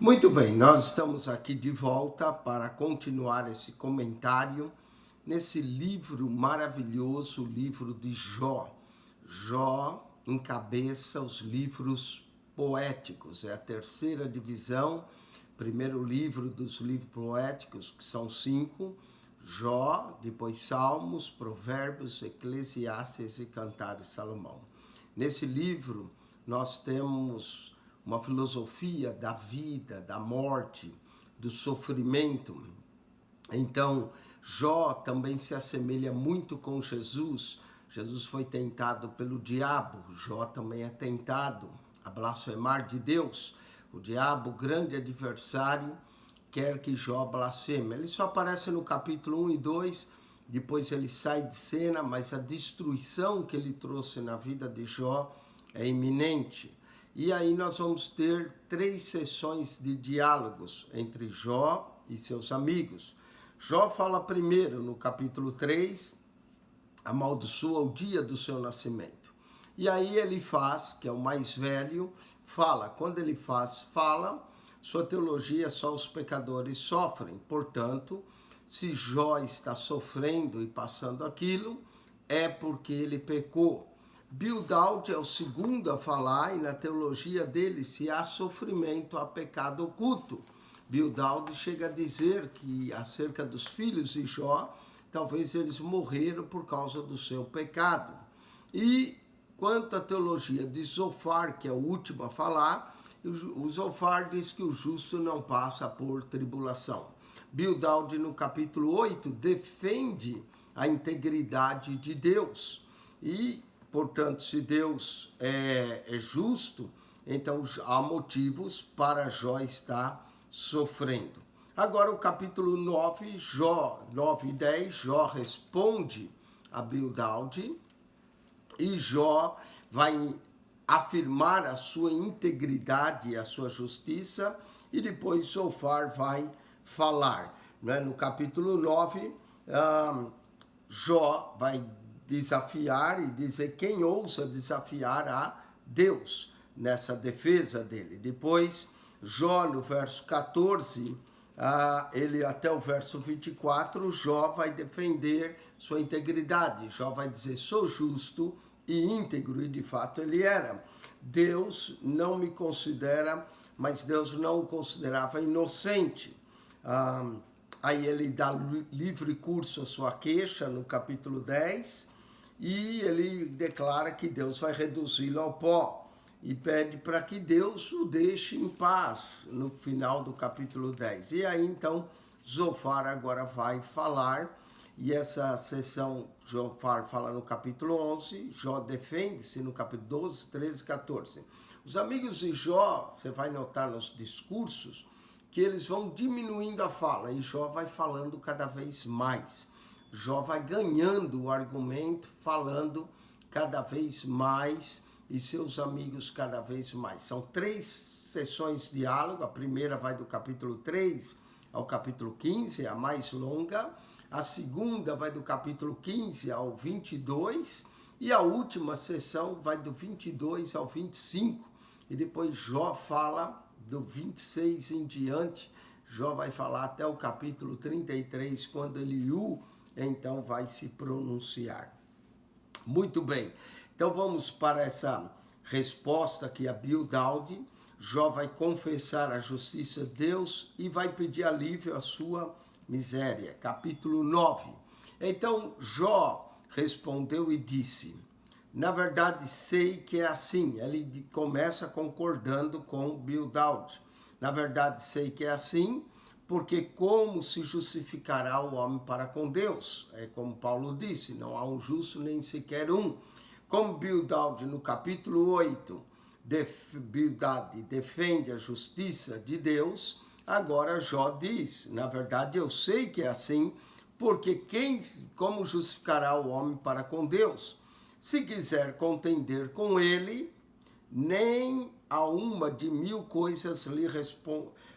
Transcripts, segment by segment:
Muito bem, nós estamos aqui de volta para continuar esse comentário nesse livro maravilhoso, o livro de Jó. Jó encabeça os livros poéticos, é a terceira divisão, primeiro livro dos livros poéticos, que são 5, Jó, depois Salmos, Provérbios, Eclesiastes e Cantares de Salomão. Nesse livro nós temos uma filosofia da vida, da morte, do sofrimento. Então, Jó também se assemelha muito com Jesus. Jesus foi tentado pelo diabo, Jó também é tentado a blasfemar de Deus. O diabo, grande adversário, quer que Jó blasfeme. Ele só aparece no capítulo 1 e 2, depois ele sai de cena, mas a destruição que ele trouxe na vida de Jó é iminente. E aí nós vamos ter 3 sessões de diálogos entre Jó e seus amigos. Jó fala primeiro, no capítulo 3, amaldiçoa o dia do seu nascimento. E aí ele faz, que é o mais velho, fala. Quando ele fala, sua teologia só os pecadores sofrem. Portanto, se Jó está sofrendo e passando aquilo, é porque ele pecou. Bildad é o segundo a falar, e na teologia dele, se há sofrimento, há pecado oculto. Bildad chega a dizer que, acerca dos filhos de Jó, talvez eles morreram por causa do seu pecado. E quanto à teologia de Zofar, que é o último a falar, o Zofar diz que o justo não passa por tribulação. Bildad, no capítulo 8, defende a integridade de Deus. E portanto, se Deus é justo, então há motivos para Jó estar sofrendo. Agora o capítulo 9, 9 e 10, Jó responde a Bildad e Jó vai afirmar a sua integridade e a sua justiça, e depois Zofar vai falar. No capítulo 9, Jó vai desafiar e dizer quem ousa desafiar a Deus nessa defesa dele. Depois, Jó, no verso 14, ele até o verso 24, Jó vai defender sua integridade. Jó vai dizer, sou justo e íntegro, e de fato ele era. Deus não me considera, mas Deus não o considerava inocente. Aí ele dá livre curso à sua queixa no capítulo 10, e ele declara que Deus vai reduzi-lo ao pó e pede para que Deus o deixe em paz no final do capítulo 10. E aí então Zofar agora vai falar, e essa sessão Zofar fala no capítulo 11, Jó defende-se no capítulo 12, 13 e 14. Os amigos de Jó, você vai notar nos discursos, que eles vão diminuindo a fala, e Jó vai falando cada vez mais. Jó vai ganhando o argumento, falando cada vez mais, e seus amigos cada vez mais. São 3 sessões de diálogo, a primeira vai do capítulo 3 ao capítulo 15, a mais longa. A segunda vai do capítulo 15 ao 22, e a última sessão vai do 22 ao 25. E depois Jó fala do 26 em diante. Jó vai falar até o capítulo 33, quando Eliú então vai se pronunciar. Muito bem, então vamos para essa resposta aqui a Bildad. Jó vai confessar a justiça de Deus e vai pedir alívio à sua miséria. Capítulo 9. Então Jó respondeu e disse, na verdade sei que é assim. Ele começa concordando com Bildad. Na verdade sei que é assim, porque como se justificará o homem para com Deus? É como Paulo disse, não há um justo nem sequer um. Como Bildad no capítulo 8, Bildad defende a justiça de Deus, agora Jó diz, na verdade eu sei que é assim, porque como justificará o homem para com Deus? Se quiser contender com ele, nem a uma de 1000 coisas lhe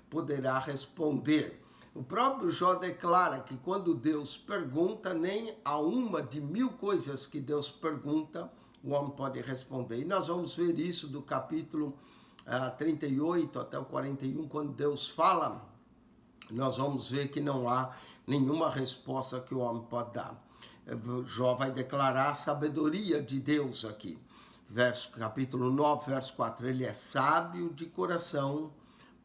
poderá responder. O próprio Jó declara que quando Deus pergunta, nem a uma de 1000 coisas que Deus pergunta, o homem pode responder. E nós vamos ver isso do capítulo 38 até o 41, quando Deus fala, nós vamos ver que não há nenhuma resposta que o homem pode dar. Jó vai declarar a sabedoria de Deus aqui. Capítulo 9, verso 4. Ele é sábio de coração,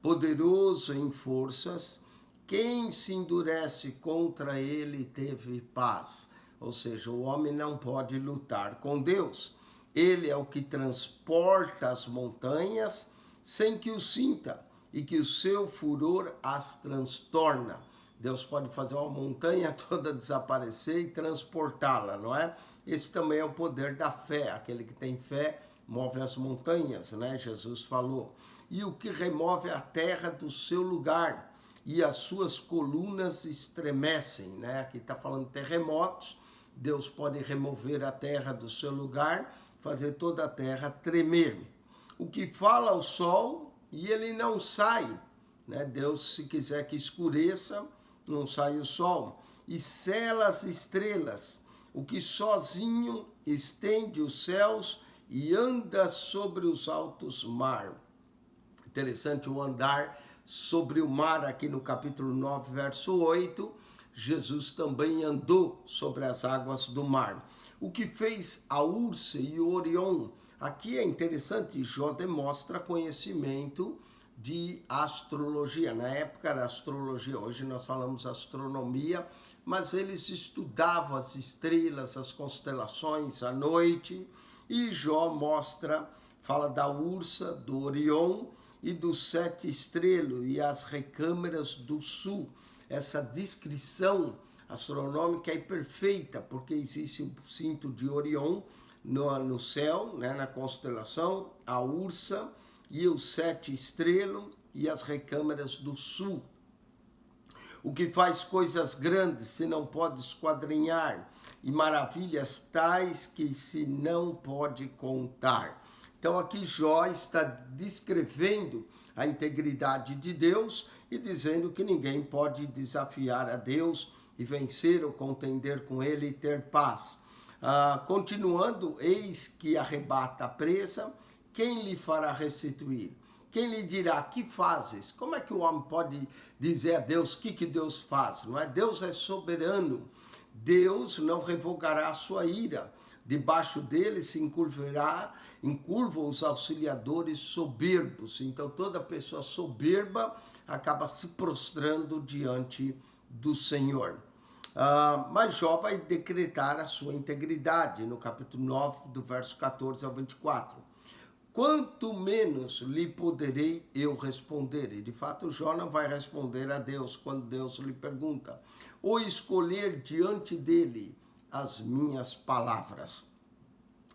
poderoso em forças. Quem se endurece contra ele teve paz. Ou seja, o homem não pode lutar com Deus. Ele é o que transporta as montanhas sem que o sinta, e que o seu furor as transtorna. Deus pode fazer uma montanha toda desaparecer e transportá-la, não é? Esse também é o poder da fé. Aquele que tem fé move as montanhas, né? Jesus falou. E o que remove a terra do seu lugar, e as suas colunas estremecem, né? Aqui está falando de terremotos. Deus pode remover a terra do seu lugar, fazer toda a terra tremer. O que fala ao sol e ele não sai, né? Deus, se quiser que escureça, não sai o sol. E cela as estrelas, o que sozinho estende os céus e anda sobre os altos mar. Interessante o andar sobre o mar aqui no capítulo 9, verso 8. Jesus também andou sobre as águas do mar. O que fez a Ursa e o Orion. Aqui é interessante, Jó demonstra conhecimento de astrologia. Na época era astrologia, hoje nós falamos astronomia, mas eles estudavam as estrelas, as constelações à noite, e Jó fala da Ursa, do Orion e dos 7 estrelas e as recâmeras do sul. Essa descrição astronômica é perfeita, porque existe o cinto de Orion no céu, né, na constelação, a Ursa e os 7 estrelas e as recâmeras do sul. O que faz coisas grandes se não pode esquadrinhar, e maravilhas tais que se não pode contar. Então aqui Jó está descrevendo a integridade de Deus e dizendo que ninguém pode desafiar a Deus e vencer ou contender com ele e ter paz. Continuando, eis que arrebata a presa, quem lhe fará restituir? Quem lhe dirá, que fazes? Como é que o homem pode dizer a Deus o que Deus faz? Não é? Deus é soberano. Deus não revogará a sua ira. Debaixo dele se encurvam os auxiliadores soberbos. Então toda pessoa soberba acaba se prostrando diante do Senhor. Mas Jó vai decretar a sua integridade no capítulo 9, do verso 14 ao 24. Quanto menos lhe poderei eu responder? E de fato Jó não vai responder a Deus quando Deus lhe pergunta, ou escolher diante dele as minhas palavras.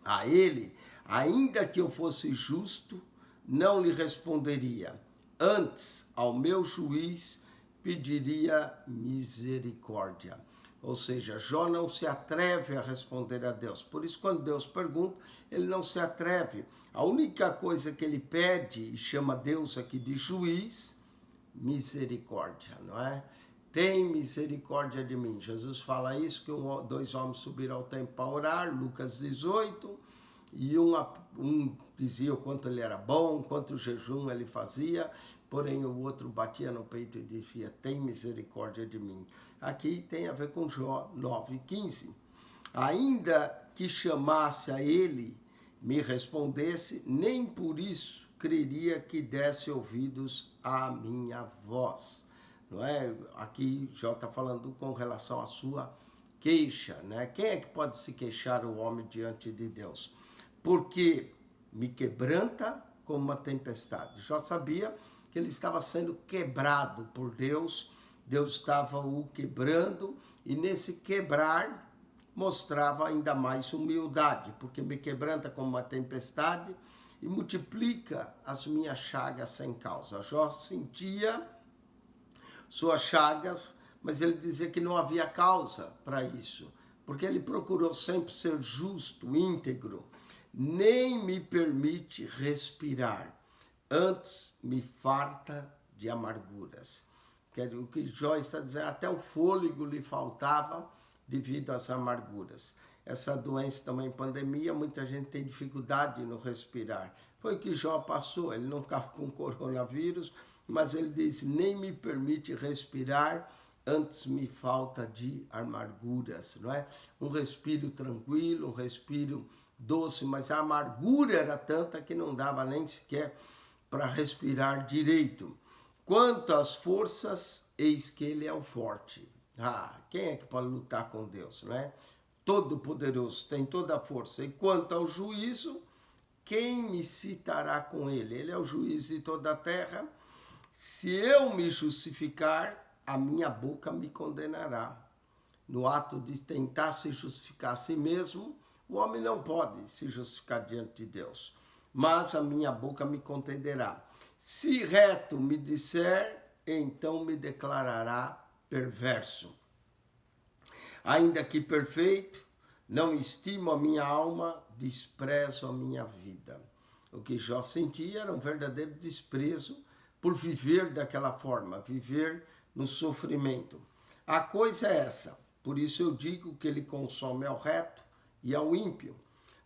A ele, ainda que eu fosse justo, não lhe responderia. Antes, ao meu juiz, pediria misericórdia. Ou seja, Jó não se atreve a responder a Deus. Por isso, quando Deus pergunta, ele não se atreve. A única coisa que ele pede, e chama Deus aqui de juiz, misericórdia, não é? Tem misericórdia de mim. Jesus fala isso, que 2 homens subiram ao templo para orar, Lucas 18, e um dizia o quanto ele era bom, quanto jejum ele fazia, porém o outro batia no peito e dizia, tem misericórdia de mim. Aqui tem a ver com Jó 9:15. Ainda que chamasse a ele, me respondesse, nem por isso creria que desse ouvidos à minha voz. Não é? Aqui Jó está falando com relação à sua queixa, né? Quem é que pode se queixar o homem diante de Deus? Porque me quebranta como uma tempestade. Jó sabia que ele estava sendo quebrado por Deus, Deus estava o quebrando, e nesse quebrar mostrava ainda mais humildade, porque me quebranta como uma tempestade e multiplica as minhas chagas sem causa. Jó sentia suas chagas, mas ele dizia que não havia causa para isso, porque ele procurou sempre ser justo, íntegro, nem me permite respirar, antes me farta de amarguras. O que Jó está dizendo, até o fôlego lhe faltava devido às amarguras. Essa doença também, pandemia, muita gente tem dificuldade no respirar, Foi o que Jó passou. Ele não estava com coronavírus, mas ele disse, nem me permite respirar, antes me falta de amarguras, não é? Um respiro tranquilo, um respiro doce, mas a amargura era tanta que não dava nem sequer para respirar direito. Quanto às forças, eis que ele é o forte. Quem é que pode lutar com Deus, né? Todo-Poderoso, tem toda a força. E quanto ao juízo, quem me citará com ele? Ele é o juiz de toda a terra. Se eu me justificar, a minha boca me condenará. No ato de tentar se justificar a si mesmo, o homem não pode se justificar diante de Deus. Mas a minha boca me contenderá. Se reto me disser, então me declarará perverso. Ainda que perfeito, não estimo a minha alma, desprezo a minha vida. O que Jó sentia era um verdadeiro desprezo por viver daquela forma, viver no sofrimento. A coisa é essa, por isso eu digo que ele consome ao reto e ao ímpio,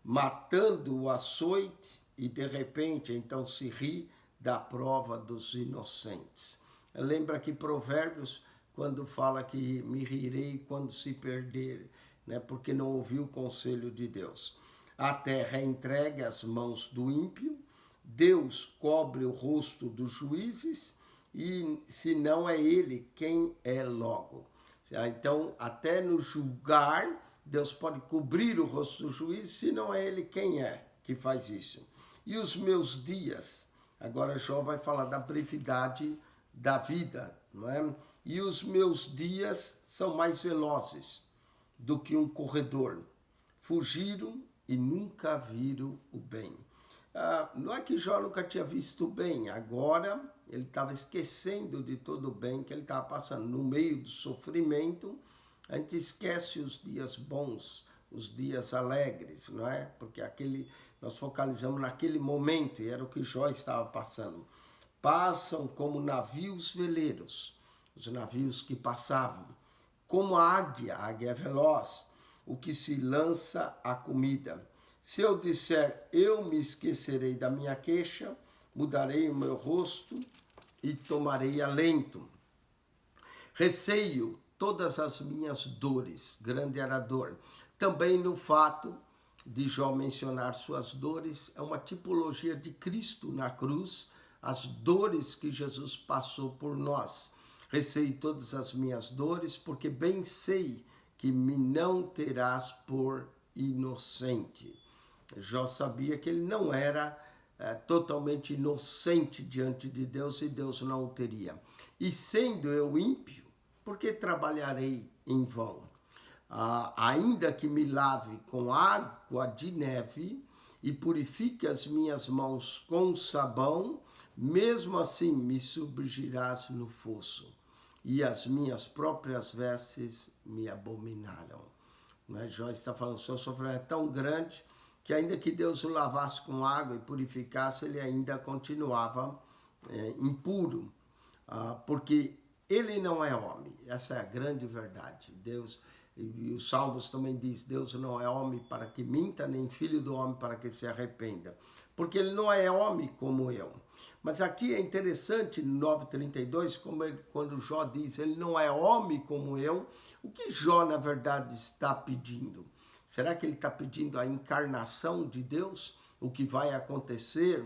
matando o açoite e de repente então se ri da prova dos inocentes. Lembra que Provérbios, quando fala que me rirei quando se perder, né, porque não ouviu o conselho de Deus. A terra é entregue às mãos do ímpio, Deus cobre o rosto dos juízes, e se não é ele, quem é logo? Então, até no julgar, Deus pode cobrir o rosto do juiz, se não é ele, quem é que faz isso? E os meus dias, agora Jó vai falar da brevidade da vida, não é? E os meus dias são mais velozes do que um corredor. Fugiram e nunca viram o bem. Não é que Jó nunca tinha visto o bem, agora ele estava esquecendo de todo o bem que ele estava passando. No meio do sofrimento, a gente esquece os dias bons, os dias alegres, não é? Porque nós focalizamos naquele momento, e era o que Jó estava passando. Passam como navios veleiros, os navios que passavam, como a águia é veloz, o que se lança à comida. Se eu disser, eu me esquecerei da minha queixa, mudarei o meu rosto e tomarei alento. Receio todas as minhas dores, grande era a dor. Também no fato de Jó mencionar suas dores, é uma tipologia de Cristo na cruz, as dores que Jesus passou por nós. Receio todas as minhas dores, porque bem sei que me não terás por inocente. Jó sabia que ele não era totalmente inocente diante de Deus, e Deus não o teria. E sendo eu ímpio, por que trabalharei em vão? Ainda que me lave com água de neve e purifique as minhas mãos com sabão, mesmo assim me submergirás no fosso, e as minhas próprias vestes me abominaram. Mas Jó está falando, seu sofrimento é tão grande que ainda que Deus o lavasse com água e purificasse, ele ainda continuava impuro, porque ele não é homem. Essa é a grande verdade. Deus, e os Salmos também diz, Deus não é homem para que minta, nem filho do homem para que se arrependa. Porque ele não é homem como eu. Mas aqui é interessante, no 9:32, quando Jó diz, ele não é homem como eu, o que Jó, na verdade, está pedindo? Será que ele está pedindo a encarnação de Deus? O que vai acontecer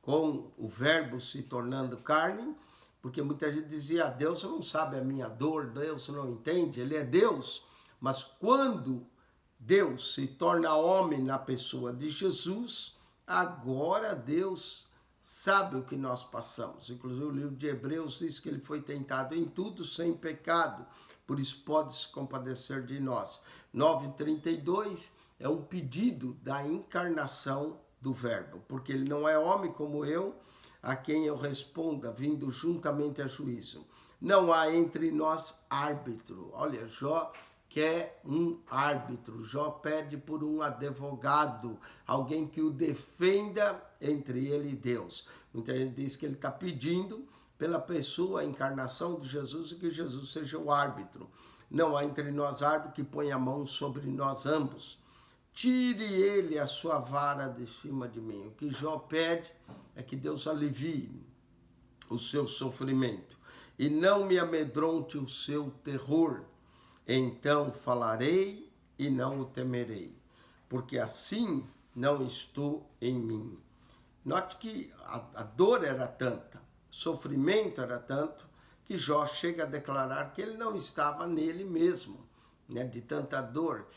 com o verbo se tornando carne? Porque muita gente dizia, Deus não sabe a minha dor, Deus não entende, ele é Deus. Mas quando Deus se torna homem na pessoa de Jesus, agora Deus sabe o que nós passamos. Inclusive o livro de Hebreus diz que ele foi tentado em tudo sem pecado, por isso pode se compadecer de nós. 9:32 é um pedido da encarnação do verbo, porque ele não é homem como eu, a quem eu responda, vindo juntamente a juízo. Não há entre nós árbitro. Olha, Jó quer um árbitro. Jó pede por um advogado, alguém que o defenda entre ele e Deus. Muita gente diz que ele está pedindo pela pessoa, a encarnação de Jesus, e que Jesus seja o árbitro. Não há entre nós árbitro que ponha a mão sobre nós ambos. tire ele a sua vara de cima de mim. O que Jó pede é que Deus alivie o seu sofrimento e não me amedronte o seu terror. Então falarei e não o temerei, porque assim não estou em mim. Note que a dor era tanta, o sofrimento era tanto, que Jó chega a declarar que ele não estava nele mesmo, né? De tanta dor.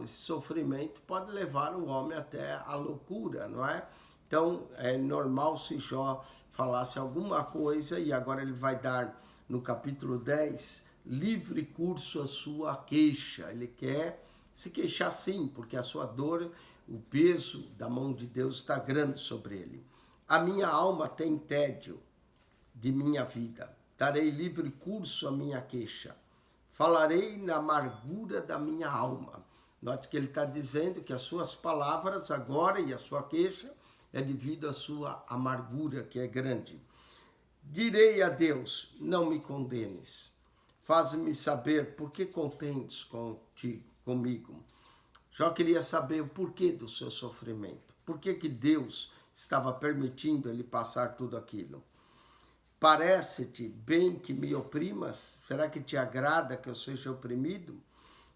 Esse sofrimento pode levar o homem até a loucura, não é? Então, é normal se Jó falasse alguma coisa, e agora ele vai dar, no capítulo 10, livre curso à sua queixa. Ele quer se queixar sim, porque a sua dor, o peso da mão de Deus está grande sobre ele. A minha alma tem tédio de minha vida. Darei livre curso à minha queixa. Falarei na amargura da minha alma. Note que ele está dizendo que as suas palavras agora e a sua queixa é devido à sua amargura, que é grande. Direi a Deus, não me condenes. Faz-me saber por que contendes comigo. Jó queria saber o porquê do seu sofrimento. Por que Deus estava permitindo ele passar tudo aquilo? Parece-te bem que me oprimas? Será que te agrada que eu seja oprimido?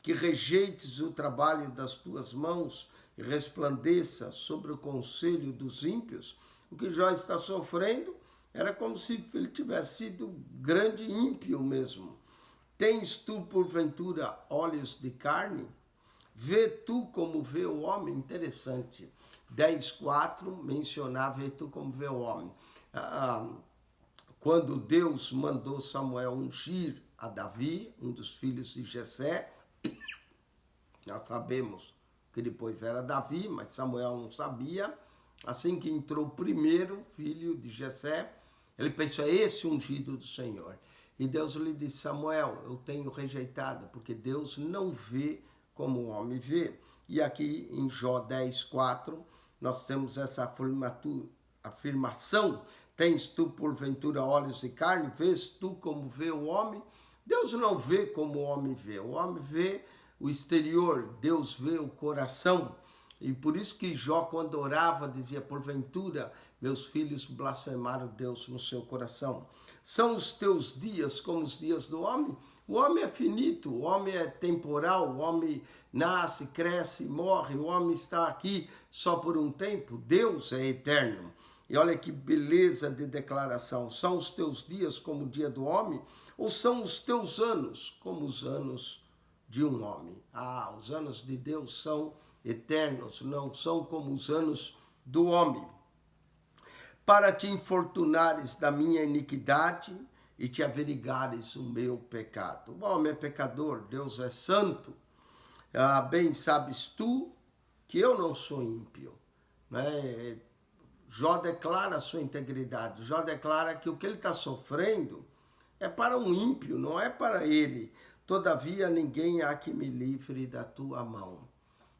Que rejeites o trabalho das tuas mãos e resplandeça sobre o conselho dos ímpios? O que Jó está sofrendo era como se ele tivesse sido grande ímpio mesmo. Tens tu, porventura, olhos de carne? Vê tu como vê o homem? Interessante. 10:4 mencionava vê tu como vê o homem. Quando Deus mandou Samuel ungir a Davi, um dos filhos de Jessé, nós sabemos que depois era Davi, mas Samuel não sabia. Assim que entrou o primeiro filho de Jessé, ele pensou, é esse ungido do Senhor. E Deus lhe disse, Samuel, eu tenho rejeitado, porque Deus não vê como o homem vê. E aqui em Jó 10:4, nós temos essa afirmação, tens tu porventura olhos de carne, vês tu como vê o homem? Deus não vê como o homem vê, o homem vê o exterior, Deus vê o coração. E por isso que Jó, quando orava, dizia, porventura, meus filhos blasfemaram Deus no seu coração. São os teus dias como os dias do homem? O homem é finito, o homem é temporal, o homem nasce, cresce, morre, o homem está aqui só por um tempo. Deus é eterno. E olha que beleza de declaração. São os teus dias como o dia do homem? Ou são os teus anos como os anos de um homem? Os anos de Deus são eternos, não são como os anos do homem. Para te infortunares da minha iniquidade e te averiguares o meu pecado. O homem é pecador, Deus é santo. Bem sabes tu que eu não sou ímpio. Né? Jó declara a sua integridade. Jó declara que o que ele está sofrendo é para um ímpio, não é para ele. Todavia ninguém há que me livre da tua mão.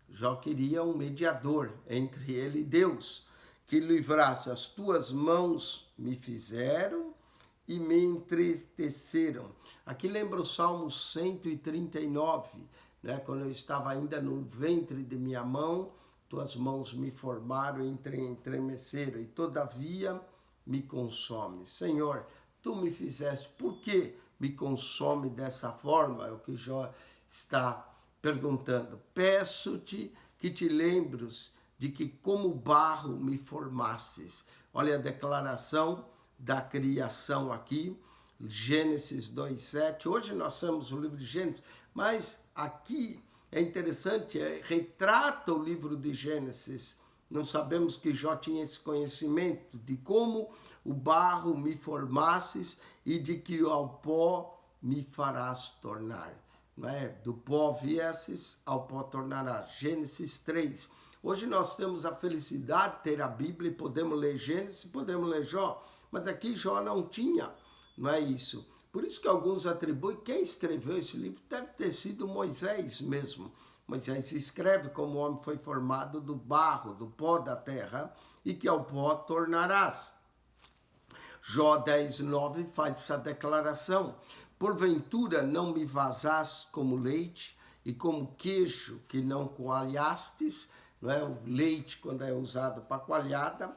Jó queria um mediador entre ele e Deus, que livrasse. As tuas mãos me fizeram e me entristeceram. Aqui lembra o Salmo 139, né? Quando eu estava ainda no ventre de minha mão, tuas mãos me formaram e entremeceram, e todavia me consome. Senhor, tu me fizeste, por que me consome dessa forma? É o que Jó está perguntando. Peço-te que te lembres de que como barro me formastes. Olha a declaração da criação aqui, Gênesis 2:7. Hoje nós temos o livro de Gênesis, mas aqui é interessante, retrata o livro de Gênesis. Não sabemos que Jó tinha esse conhecimento de como o barro me formasses e de que ao pó me farás tornar. Não é? Do pó viesses, ao pó tornarás. Gênesis 3. Hoje nós temos a felicidade de ter a Bíblia e podemos ler Gênesis, podemos ler Jó, mas aqui Jó não tinha, não é isso. Por isso que alguns atribuem, quem escreveu esse livro deve ter sido Moisés mesmo. Moisés escreve como o homem foi formado do barro, do pó da terra, e que ao pó tornarás. Jó 10:9 faz essa declaração. Porventura não me vazás como leite e como queijo que não coalhastes, não é? O leite, quando é usado para coalhada,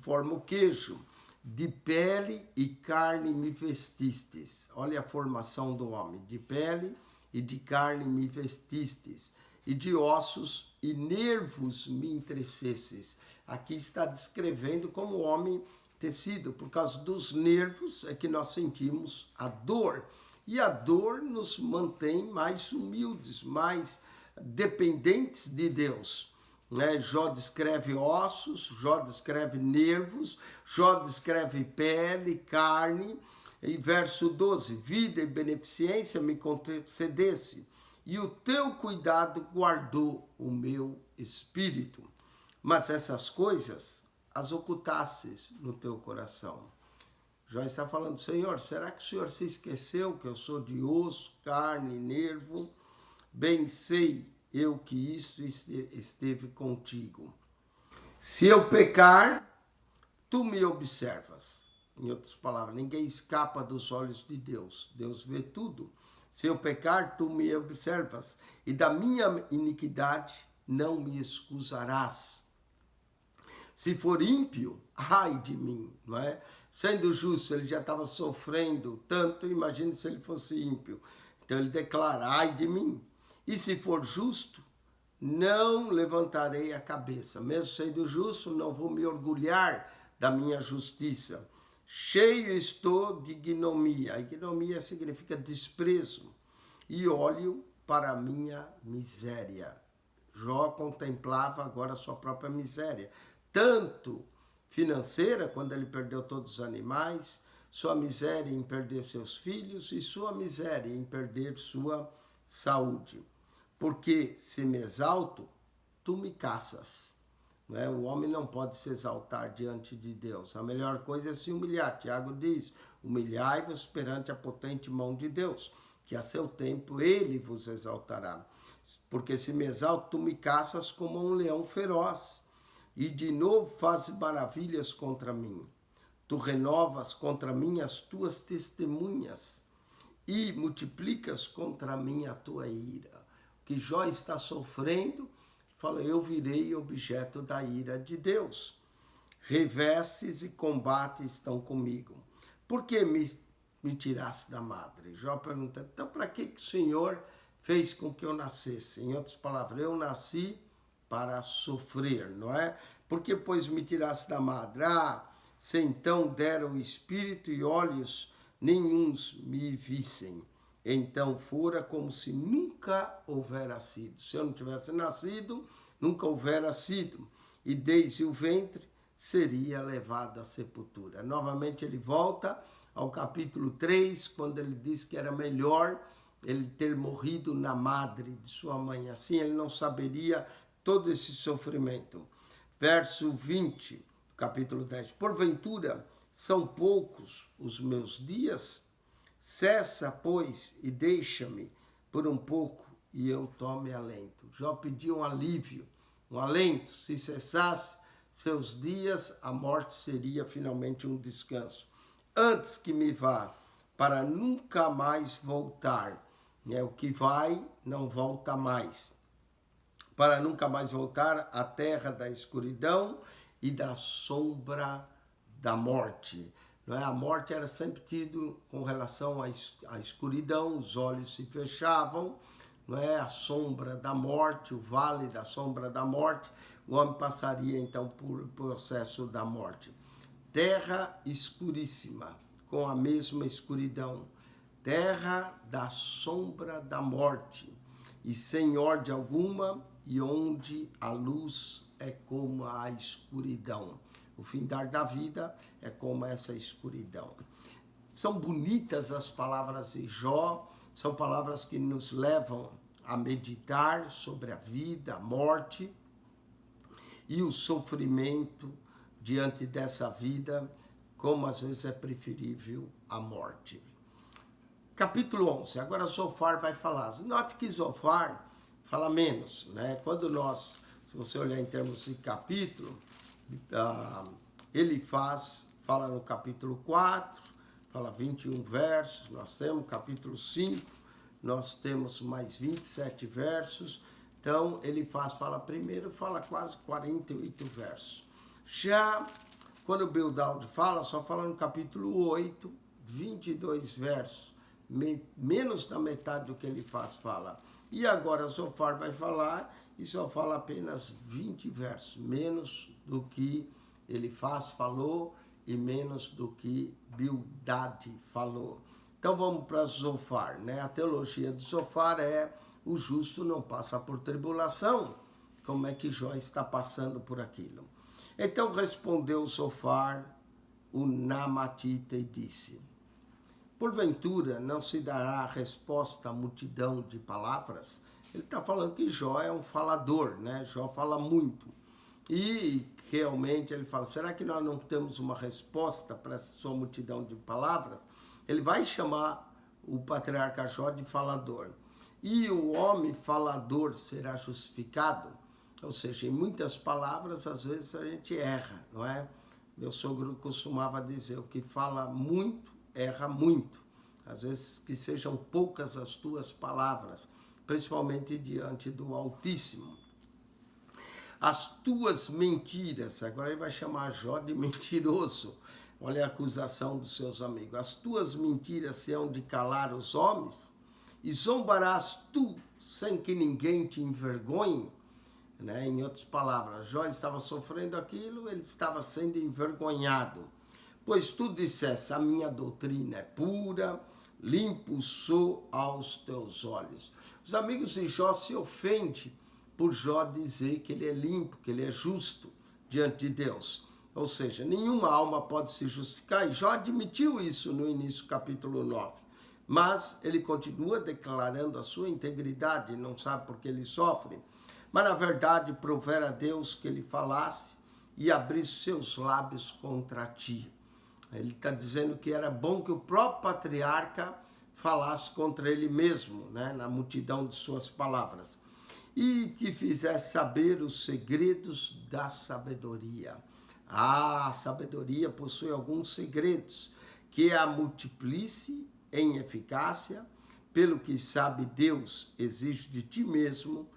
forma o queijo. De pele e carne me vestistes. Olha a formação do homem. De pele e de carne me vestistes. E de ossos e nervos me entrecesses. Aqui está descrevendo como o homem tecido. Por causa dos nervos é que nós sentimos a dor. E a dor nos mantém mais humildes, mais dependentes de Deus. Né? Jó descreve ossos, Jó descreve nervos, Jó descreve pele, carne. E verso 12, vida e beneficência me concedesse, e o teu cuidado guardou o meu espírito. Mas essas coisas as ocultasses no teu coração. Jó está falando, Senhor, será que o Senhor se esqueceu que eu sou de osso, carne, nervo? Bem sei eu que isso esteve contigo. Se eu pecar, tu me observas. Em outras palavras, ninguém escapa dos olhos de Deus. Deus vê tudo. Se eu pecar, tu me observas. E da minha iniquidade não me excusarás. Se for ímpio, ai de mim, não é? Sendo justo, ele já estava sofrendo tanto, imagine se ele fosse ímpio. Então ele declara, ai de mim. E se for justo, não levantarei a cabeça. Mesmo sendo justo, não vou me orgulhar da minha justiça. Cheio estou de ignomia. Ignomia significa desprezo. E olho para a minha miséria. Jó contemplava agora a sua própria miséria. Tanto financeira, quando ele perdeu todos os animais, sua miséria em perder seus filhos e sua miséria em perder sua saúde. Porque se me exalto, tu me caças. Não é? O homem não pode se exaltar diante de Deus. A melhor coisa é se humilhar. Tiago diz, humilhai-vos perante a potente mão de Deus, que a seu tempo ele vos exaltará. Porque se me exalto, tu me caças como um leão feroz. E de novo fazes maravilhas contra mim. Tu renovas contra mim as tuas testemunhas e multiplicas contra mim a tua ira. O que Jó está sofrendo, fala, eu virei objeto da ira de Deus. Revestes e combate estão comigo. Por que me tiraste da madre? Jó pergunta, então para que o Senhor fez com que eu nascesse? Em outras palavras, eu nasci para sofrer, não é? Porque, pois, me tiraste da madre? Se então dera o espírito e olhos, nenhuns me vissem. Então fora como se nunca houvera sido. Se eu não tivesse nascido, nunca houvera sido. E desde o ventre seria levado à sepultura. Novamente ele volta ao capítulo 3, quando ele diz que era melhor ele ter morrido na madre de sua mãe. Assim ele não saberia todo esse sofrimento. Verso 20, capítulo 10. Porventura, são poucos os meus dias? Cessa, pois, e deixa-me por um pouco, e eu tome alento. Jó pediu um alívio, um alento. Se cessasse seus dias, a morte seria finalmente um descanso. Antes que me vá, para nunca mais voltar. O que vai, não volta mais. Para nunca mais voltar à terra da escuridão e da sombra da morte. Não é? A morte era sempre tido com relação à escuridão, os olhos se fechavam, não é? A sombra da morte, o vale da sombra da morte, o homem passaria então por processo da morte. Terra escuríssima, com a mesma escuridão, terra da sombra da morte, e sem ordem alguma, e onde a luz é como a escuridão. O findar da vida é como essa escuridão. São bonitas as palavras de Jó, são palavras que nos levam a meditar sobre a vida, a morte e o sofrimento diante dessa vida, como às vezes é preferível a morte. Capítulo 11, agora Zofar vai falar. Note que Zofar fala menos, né? Quando nós, se você olhar em termos de capítulo, ele fala no capítulo 4, fala 21 versos, nós temos capítulo 5, nós temos mais 27 versos, então ele fala primeiro, fala quase 48 versos. Já quando o Bildad fala, só fala no capítulo 8, 22 versos, menos da metade do que ele fala. E agora Zofar vai falar e só fala apenas 20 versos, menos do que ele falou e menos do que Bildad falou. Então vamos para Zofar, né? A teologia de Zofar é: o justo não passa por tribulação. Como é que Jó está passando por aquilo? Então respondeu Zofar, o Namatita, e disse: porventura não se dará resposta à multidão de palavras? Ele está falando que Jó é um falador, né? Jó fala muito. E realmente ele fala: será que nós não temos uma resposta para essa sua multidão de palavras? Ele vai chamar o patriarca Jó de falador. E o homem falador será justificado? Ou seja, em muitas palavras, às vezes a gente erra, não é? Meu sogro costumava dizer: o que fala muito, erra muito. Às vezes que sejam poucas as tuas palavras, principalmente diante do Altíssimo. As tuas mentiras, agora ele vai chamar Jó de mentiroso. Olha a acusação dos seus amigos. As tuas mentiras se hão de calar os homens? E zombarás tu sem que ninguém te envergonhe? Né? Em outras palavras, Jó estava sofrendo aquilo, ele estava sendo envergonhado. Pois tu disseste: a minha doutrina é pura, limpo sou aos teus olhos. Os amigos de Jó se ofendem por Jó dizer que ele é limpo, que ele é justo diante de Deus. Ou seja, nenhuma alma pode se justificar, e Jó admitiu isso no início do capítulo 9. Mas ele continua declarando a sua integridade, não sabe por que ele sofre. Mas na verdade, provera a Deus que ele falasse e abrisse seus lábios contra ti. Ele está dizendo que era bom que o próprio patriarca falasse contra ele mesmo, né, na multidão de suas palavras. E te fizesse saber os segredos da sabedoria. A sabedoria possui alguns segredos, que a multiplice em eficácia, pelo que sabe Deus exige de ti mesmo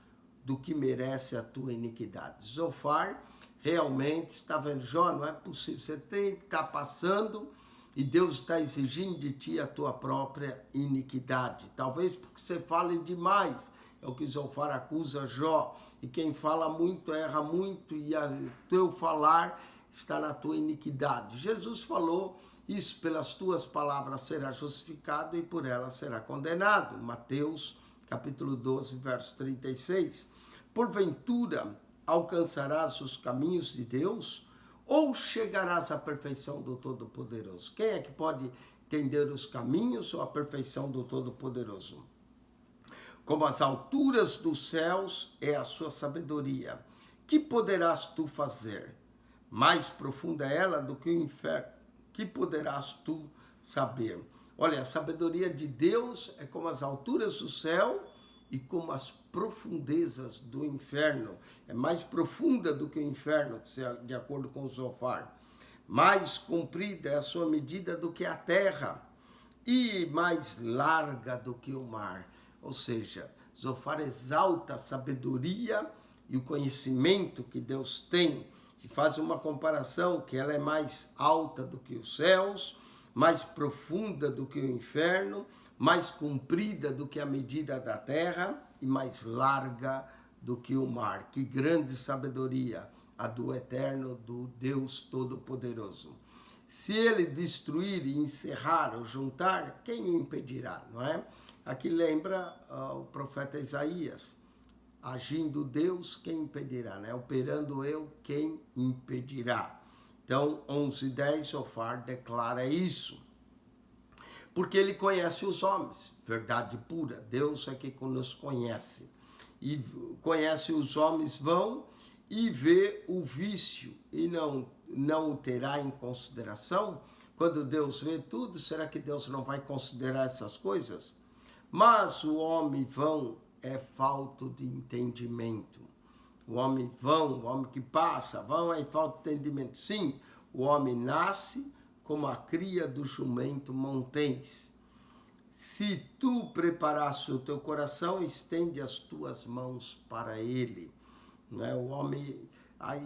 do que merece a tua iniquidade. Zofar realmente está vendo: Jó, não é possível, você tem que estar passando e Deus está exigindo de ti a tua própria iniquidade. Talvez porque você fale demais, é o que Zofar acusa Jó. E quem fala muito erra muito, e o teu falar está na tua iniquidade. Jesus falou: isso pelas tuas palavras será justificado e por elas será condenado. Mateus capítulo 12, verso 36. Porventura alcançarás os caminhos de Deus, ou chegarás à perfeição do Todo-Poderoso? Quem é que pode entender os caminhos ou a perfeição do Todo-Poderoso? Como as alturas dos céus é a sua sabedoria, que poderás tu fazer? Mais profunda é ela do que o inferno, que poderás tu saber? Olha, a sabedoria de Deus é como as alturas do céu e como as profundezas do inferno. É mais profunda do que o inferno, de acordo com Zofar. Mais comprida é a sua medida do que a terra, e mais larga do que o mar. Ou seja, Zofar exalta a sabedoria e o conhecimento que Deus tem, e faz uma comparação que ela é mais alta do que os céus, mais profunda do que o inferno, mais comprida do que a medida da terra e mais larga do que o mar. Que grande sabedoria a do eterno, do Deus Todo-Poderoso. Se ele destruir e encerrar ou juntar, quem o impedirá, não é? Aqui lembra o profeta Isaías: agindo Deus, quem impedirá, né? Operando eu, quem impedirá? Então, 11:10, Zofar declara isso. Porque ele conhece os homens, verdade pura. Deus é que nos conhece. E conhece os homens vão e vê o vício e não o terá em consideração. Quando Deus vê tudo, será que Deus não vai considerar essas coisas? Mas o homem vão é falto de entendimento. O homem vão, o homem que passa, vão é falta de entendimento. Sim, o homem nasce como a cria do jumento montês. Se tu preparaste o teu coração, estende as tuas mãos para ele. Não é? O homem,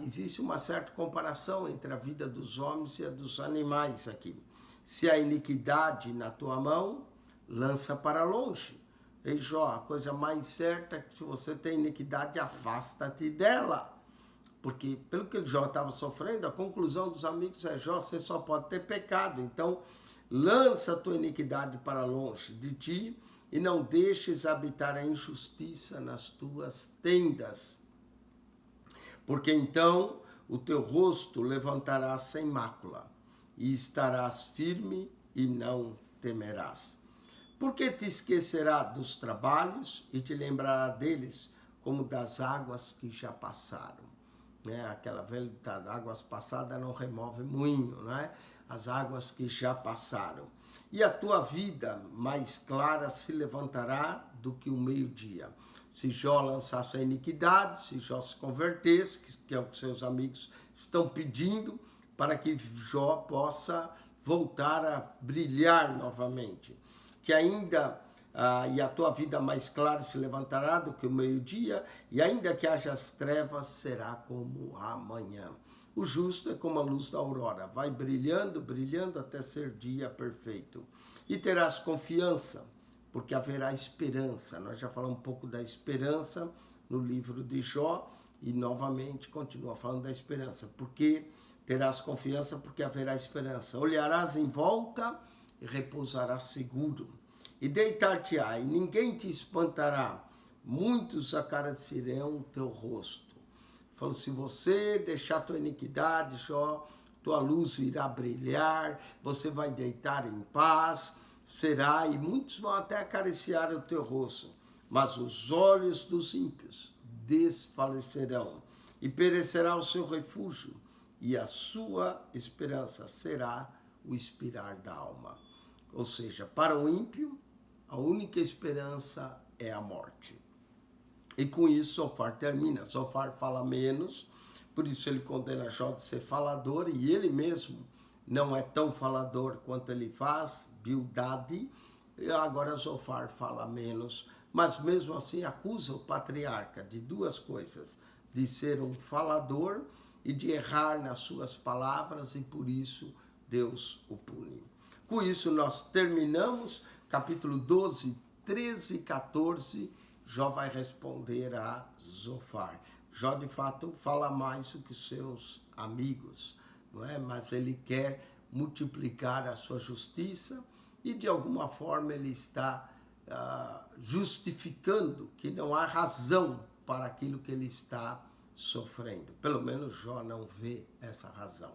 existe uma certa comparação entre a vida dos homens e a dos animais aqui. Se a iniquidade na tua mão, lança para longe. Ei, Jó, a coisa mais certa é que se você tem iniquidade, afasta-te dela. Porque pelo que Jó estava sofrendo, a conclusão dos amigos é: Jó, você só pode ter pecado. Então, lança a tua iniquidade para longe de ti e não deixes habitar a injustiça nas tuas tendas. Porque então o teu rosto levantarás sem mácula e estarás firme e não temerás. Porque te esquecerá dos trabalhos e te lembrará deles como das águas que já passaram. Aquela velha ditada, águas passadas não remove moinho, não é? As águas que já passaram. E a tua vida mais clara se levantará do que o meio-dia. Se Jó lançasse a iniquidade, se Jó se convertesse, que é o que seus amigos estão pedindo, para que Jó possa voltar a brilhar novamente. Que ainda, e a tua vida mais clara se levantará do que o meio-dia, e ainda que haja as trevas, será como amanhã. O justo é como a luz da aurora, vai brilhando, brilhando até ser dia perfeito. E terás confiança, porque haverá esperança. Nós já falamos um pouco da esperança no livro de Jó, e novamente continua falando da esperança. Porque terás confiança, porque haverá esperança. Olharás em volta e repousarás seguro. E deitar-te-á, e ninguém te espantará. Muitos acariciarão o teu rosto. Falou, se você deixar tua iniquidade, Jó, tua luz irá brilhar, você vai deitar em paz, será, e muitos vão até acariciar o teu rosto, mas os olhos dos ímpios desfalecerão, e perecerá o seu refúgio, e a sua esperança será o expirar da alma. Ou seja, para o ímpio, a única esperança é a morte. E com isso Zofar termina. Zofar fala menos, por isso ele condena Jó de ser falador, e ele mesmo não é tão falador quanto ele faz, Bildade. Agora Zofar fala menos, mas mesmo assim acusa o patriarca de duas coisas: de ser um falador e de errar nas suas palavras, e por isso Deus o pune. Com isso nós terminamos capítulo 12, 13 e 14. Jó vai responder a Zofar. Jó, de fato, fala mais do que seus amigos, não é? Mas ele quer multiplicar a sua justiça e, de alguma forma, ele está justificando que não há razão para aquilo que ele está sofrendo. Pelo menos Jó não vê essa razão.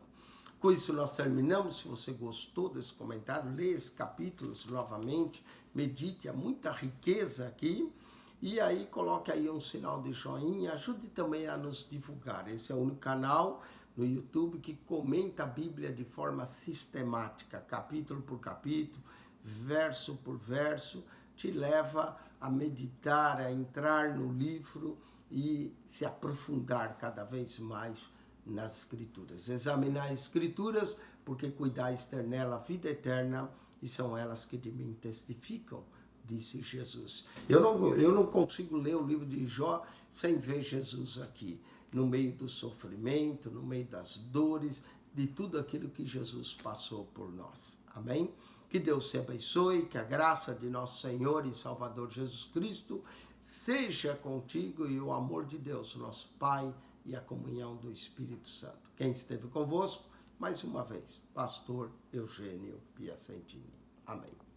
Com isso nós terminamos. Se você gostou desse comentário, leia esses capítulos novamente, medite, há muita riqueza aqui. E aí coloque aí um sinal de joinha, ajude também a nos divulgar. Esse é o único canal no YouTube que comenta a Bíblia de forma sistemática, capítulo por capítulo, verso por verso, te leva a meditar, a entrar no livro e se aprofundar cada vez mais nas Escrituras. Examinar as Escrituras, porque cuidais ter nela a vida eterna, e são elas que de mim testificam, disse Jesus. Eu não consigo ler o livro de Jó sem ver Jesus aqui, no meio do sofrimento, no meio das dores, de tudo aquilo que Jesus passou por nós. Amém? Que Deus te abençoe, que a graça de nosso Senhor e Salvador Jesus Cristo seja contigo, e o amor de Deus, nosso Pai, e a comunhão do Espírito Santo. Quem esteve convosco, mais uma vez, Pastor Eugênio Piacentini. Amém.